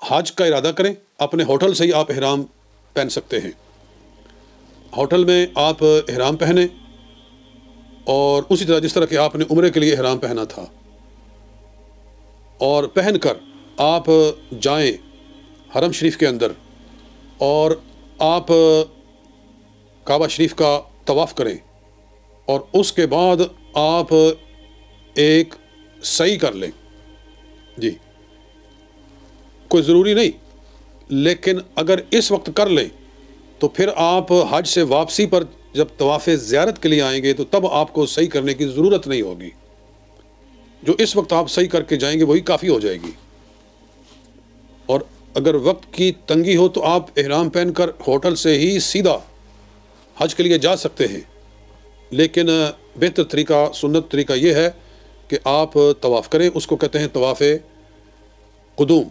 حج کا ارادہ کریں، اپنے ہوٹل سے ہی آپ احرام پہن سکتے ہیں، ہوٹل میں آپ احرام پہنیں، اور اسی طرح جس طرح کہ آپ نے عمرے کے لیے احرام پہنا تھا، اور پہن کر آپ جائیں حرم شریف کے اندر اور آپ کعبہ شریف کا طواف کریں، اور اس کے بعد آپ ایک سعی کر لیں۔ جی، کوئی ضروری نہیں، لیکن اگر اس وقت کر لیں تو پھر آپ حج سے واپسی پر جب طواف زیارت کے لیے آئیں گے تو تب آپ کو سعی کرنے کی ضرورت نہیں ہوگی، جو اس وقت آپ سعی کر کے جائیں گے وہی کافی ہو جائے گی۔ اور اگر وقت کی تنگی ہو تو آپ احرام پہن کر ہوٹل سے ہی سیدھا حج کے لیے جا سکتے ہیں، لیکن بہتر طریقہ، سنت طریقہ یہ ہے کہ آپ طواف کریں، اس کو کہتے ہیں طواف قدوم،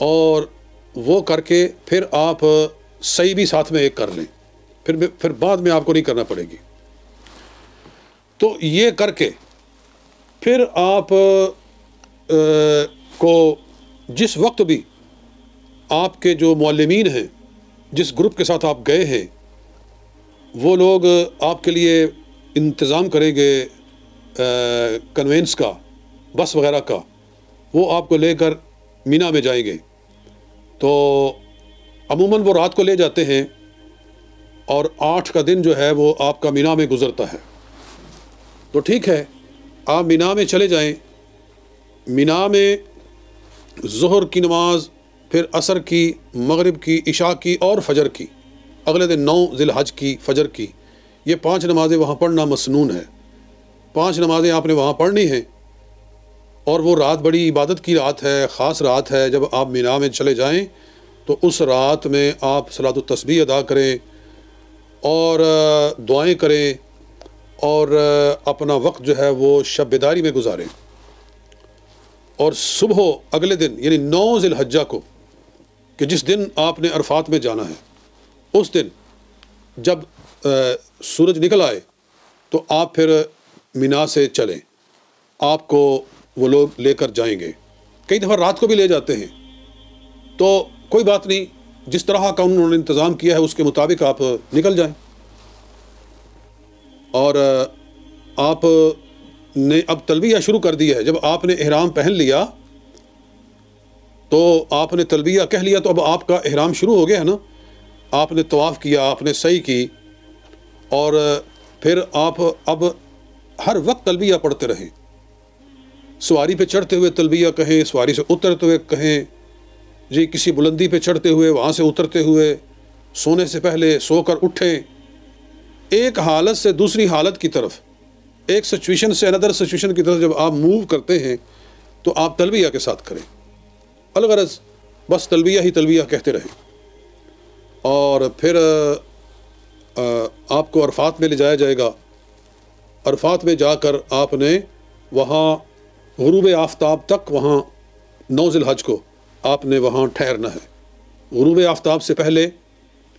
اور وہ کر کے پھر آپ سعی بھی ساتھ میں ایک کر لیں، پھر بعد میں آپ کو نہیں کرنا پڑے گی۔ تو یہ کر کے پھر آپ کو جس وقت بھی آپ کے جو معلمین ہیں، جس گروپ کے ساتھ آپ گئے ہیں، وہ لوگ آپ کے لیے انتظام کریں گے کنوینس کا، بس وغیرہ کا، وہ آپ کو لے کر مینا میں جائیں گے۔ تو عموماً وہ رات کو لے جاتے ہیں اور 8 کا دن جو ہے وہ آپ کا مینا میں گزرتا ہے۔ تو ٹھیک ہے، آپ مینا میں چلے جائیں، مینا میں ظہر کی نماز، پھر عصر کی، مغرب کی، عشاء کی اور فجر کی، اگلے دن 9 ذی الحج کی فجر کی، یہ 5 نمازیں وہاں پڑھنا مسنون ہے۔ 5 نمازیں آپ نے وہاں پڑھنی ہیں، اور وہ رات بڑی عبادت کی رات ہے، خاص رات ہے۔ جب آپ مینا میں چلے جائیں تو اس رات میں آپ صلاۃ التسبیح ادا کریں اور دعائیں کریں، اور اپنا وقت جو ہے وہ شب بیداری میں گزاریں، اور صبح اگلے دن یعنی 9 ذی الحجہ کو، کہ جس دن آپ نے عرفات میں جانا ہے، اس دن جب سورج نکل آئے تو آپ پھر مینا سے چلیں، آپ کو وہ لوگ لے کر جائیں گے۔ کئی دفعہ رات کو بھی لے جاتے ہیں، تو کوئی بات نہیں، جس طرح کا انہوں نے انتظام کیا ہے اس کے مطابق آپ نکل جائیں۔ اور آپ نے اب تلبیہ شروع کر دی ہے، جب آپ نے احرام پہن لیا تو آپ نے تلبیہ کہہ لیا، تو اب آپ کا احرام شروع ہو گیا ہے نا، آپ نے طواف کیا، آپ نے سعی کی، اور پھر آپ اب ہر وقت تلبیہ پڑھتے رہیں۔ سواری پہ چڑھتے ہوئے تلبیہ کہیں، سواری سے اترتے ہوئے کہیں، جی کسی بلندی پہ چڑھتے ہوئے، وہاں سے اترتے ہوئے، سونے سے پہلے، سو کر اٹھیں، ایک حالت سے دوسری حالت کی طرف، ایک سچویشن سے اندر سچویشن کی طرف جب آپ موو کرتے ہیں تو آپ تلبیہ کے ساتھ کریں، الغرض بس تلبیہ ہی تلبیہ کہتے رہیں۔ اور پھر آپ کو عرفات میں لے جایا جائے گا۔ عرفات میں جا کر آپ نے وہاں غروب آفتاب تک، وہاں 9 ذی الحج کو آپ نے وہاں ٹھہرنا ہے۔ غروب آفتاب سے پہلے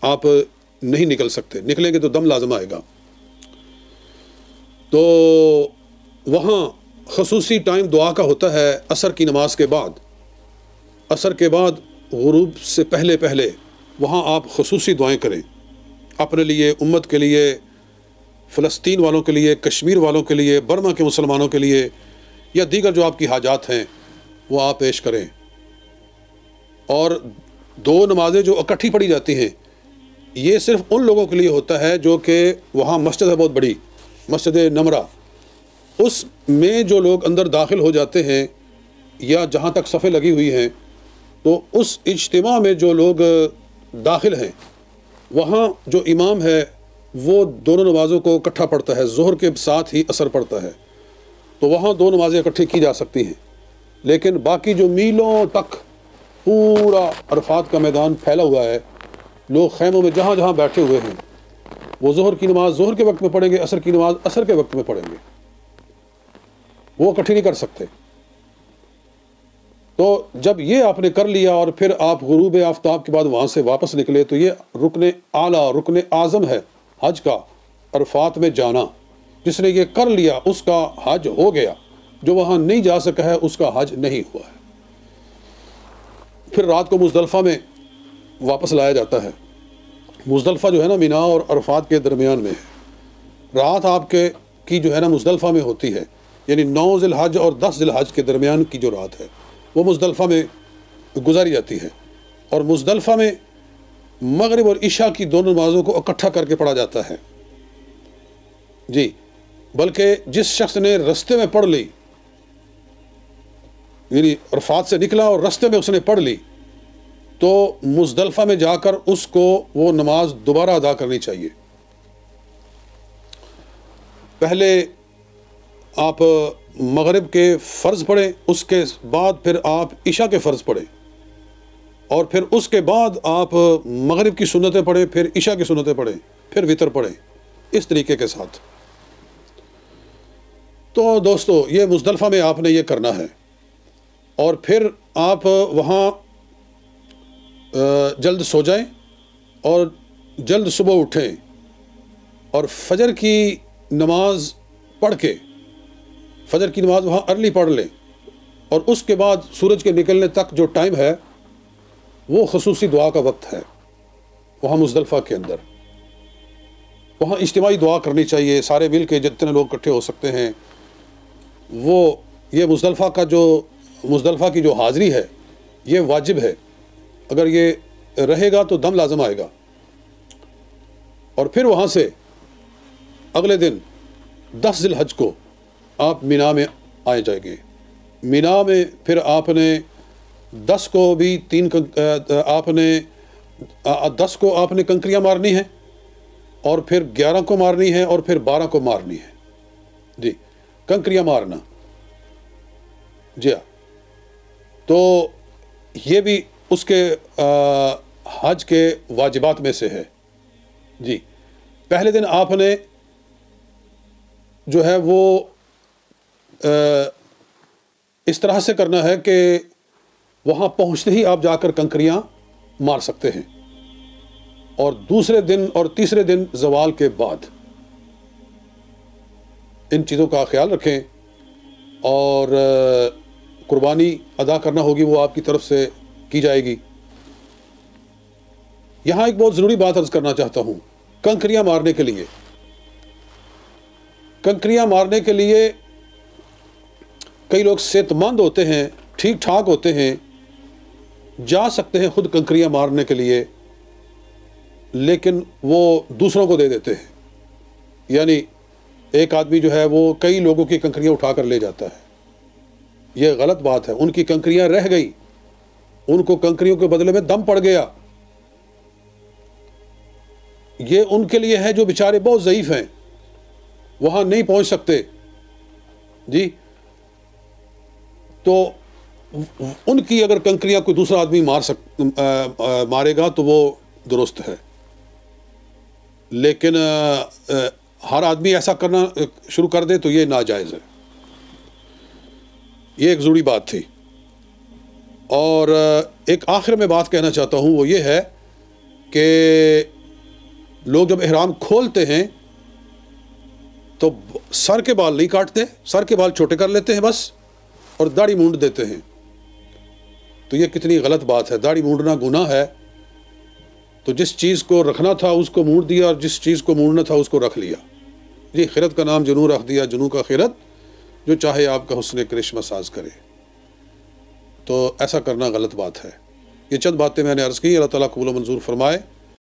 آپ نہیں نکل سکتے، نکلیں گے تو دم لازم آئے گا۔ تو وہاں خصوصی ٹائم دعا کا ہوتا ہے عصر کی نماز کے بعد، عصر کے بعد غروب سے پہلے پہلے وہاں آپ خصوصی دعائیں کریں، اپنے لیے، امت کے لیے، فلسطین والوں کے لیے، کشمیر والوں کے لیے، برما کے مسلمانوں کے لیے، یا دیگر جو آپ کی حاجات ہیں وہ آپ پیش کریں۔ اور 2 نمازیں جو اکٹھی پڑھی جاتی ہیں، یہ صرف ان لوگوں کے لیے ہوتا ہے جو کہ وہاں مسجد ہے بہت بڑی، مسجد نمرہ، اس میں جو لوگ اندر داخل ہو جاتے ہیں یا جہاں تک صفیں لگی ہوئی ہیں، تو اس اجتماع میں جو لوگ داخل ہیں وہاں جو امام ہے وہ دونوں نمازوں کو اکٹھا پڑھتا ہے، ظہر کے ساتھ ہی عصر پڑھتا ہے، تو وہاں 2 نمازیں اکٹھی کی جا سکتی ہیں۔ لیکن باقی جو میلوں تک پورا عرفات کا میدان پھیلا ہوا ہے، لوگ خیموں میں جہاں جہاں بیٹھے ہوئے ہیں، وہ ظہر کی نماز ظہر کے وقت میں پڑھیں گے، عصر کی نماز عصر کے وقت میں پڑھیں گے، وہ اکٹھی نہیں کر سکتے۔ تو جب یہ آپ نے کر لیا اور پھر آپ غروب آفتاب کے بعد وہاں سے واپس نکلے، تو یہ رکن اعلیٰ، رکن اعظم ہے حج کا، عرفات میں جانا۔ جس نے یہ کر لیا اس کا حج ہو گیا، جو وہاں نہیں جا سکا ہے اس کا حج نہیں ہوا ہے۔ پھر رات کو مزدلفہ میں واپس لایا جاتا ہے۔ مزدلفہ جو ہے نا مینا اور عرفات کے درمیان میں ہے۔ رات آپ کی جو ہے نا مزدلفہ میں ہوتی ہے، یعنی 9 ذی الحج اور 10 ذی الحج کے درمیان کی جو رات ہے وہ مزدلفہ میں گزاری جاتی ہے، اور مزدلفہ میں مغرب اور عشاء کی دونوں نمازوں کو اکٹھا کر کے پڑھا جاتا ہے۔ جی، بلکہ جس شخص نے رستے میں پڑھ لی، یعنی عرفات سے نکلا اور رستے میں اس نے پڑھ لی، تو مزدلفہ میں جا کر اس کو وہ نماز دوبارہ ادا کرنی چاہیے۔ پہلے آپ مغرب کے فرض پڑھیں، اس کے بعد پھر آپ عشاء کے فرض پڑھیں، اور پھر اس کے بعد آپ مغرب کی سنتیں پڑھیں، پھر عشاء کی سنتیں پڑھیں، پھر وتر پڑھیں، اس طریقے کے ساتھ۔ تو دوستو، یہ مزدلفہ میں آپ نے یہ کرنا ہے، اور پھر آپ وہاں جلد سو جائیں اور جلد صبح اٹھیں اور فجر کی نماز پڑھ کے، فجر کی نماز وہاں ارلی پڑھ لیں، اور اس کے بعد سورج کے نکلنے تک جو ٹائم ہے وہ خصوصی دعا کا وقت ہے وہاں مزدلفہ کے اندر۔ وہاں اجتماعی دعا کرنی چاہیے، سارے مل کے جتنے لوگ اکٹھے ہو سکتے ہیں۔ وہ یہ مزدلفہ کی جو حاضری ہے یہ واجب ہے، اگر یہ رہے گا تو دم لازم آئے گا۔ اور پھر وہاں سے اگلے دن 10 ذی الحج کو آپ مینا میں آئے جائیں گے۔ مینا میں پھر آپ نے 10 کو بھی 10 کو آپ نے کنکریاں مارنی ہیں، اور پھر 11 کو مارنی ہے، اور پھر 12 کو مارنی ہے۔ جی، کنکریاں مارنا، جی ہاں۔ تو یہ بھی اس کے حج کے واجبات میں سے ہے۔ جی، پہلے دن آپ نے جو ہے وہ اس طرح سے کرنا ہے کہ وہاں پہنچتے ہی آپ جا کر کنکریاں مار سکتے ہیں، اور دوسرے دن اور تیسرے دن زوال کے بعد ان چیزوں کا خیال رکھیں، اور قربانی ادا کرنا ہوگی وہ آپ کی طرف سے کی جائے گی۔ یہاں ایک بہت ضروری بات عرض کرنا چاہتا ہوں۔ کنکریاں مارنے کے لیے کئی لوگ صحت مند ہوتے ہیں، ٹھیک ٹھاک ہوتے ہیں، جا سکتے ہیں خود کنکریاں مارنے کے لیے، لیکن وہ دوسروں کو دے دیتے ہیں۔ یعنی ایک آدمی جو ہے وہ کئی لوگوں کی کنکریاں اٹھا کر لے جاتا ہے۔ یہ غلط بات ہے۔ ان کی کنکریاں رہ گئی، ان کو کنکریوں کے بدلے میں دم پڑ گیا۔ یہ ان کے لیے ہے جو بیچارے بہت ضعیف ہیں، وہاں نہیں پہنچ سکتے۔ جی، تو ان کی اگر کنکریاں کوئی دوسرا آدمی مارے گا تو وہ درست ہے، لیکن ہر آدمی ایسا کرنا شروع کر دے تو یہ ناجائز ہے۔ یہ ایک ضروری بات تھی۔ اور ایک آخر میں بات کہنا چاہتا ہوں، وہ یہ ہے کہ لوگ جب احرام کھولتے ہیں تو سر کے بال نہیں کاٹتے، سر کے بال چھوٹے کر لیتے ہیں بس، اور داڑھی مونڈ دیتے ہیں۔ تو یہ کتنی غلط بات ہے۔ داڑھی مونڈنا گناہ ہے، تو جس چیز کو رکھنا تھا اس کو مونڈ دیا، اور جس چیز کو مونڈنا تھا اس کو رکھ لیا۔ جی، خرد کا نام جنوں رکھ دیا، جنوں کا خرد، جو چاہے آپ کا حسن کرشمہ ساز کرے۔ تو ایسا کرنا غلط بات ہے۔ یہ چند باتیں میں نے عرض کی، اللہ تعالیٰ قبول و منظور فرمائے۔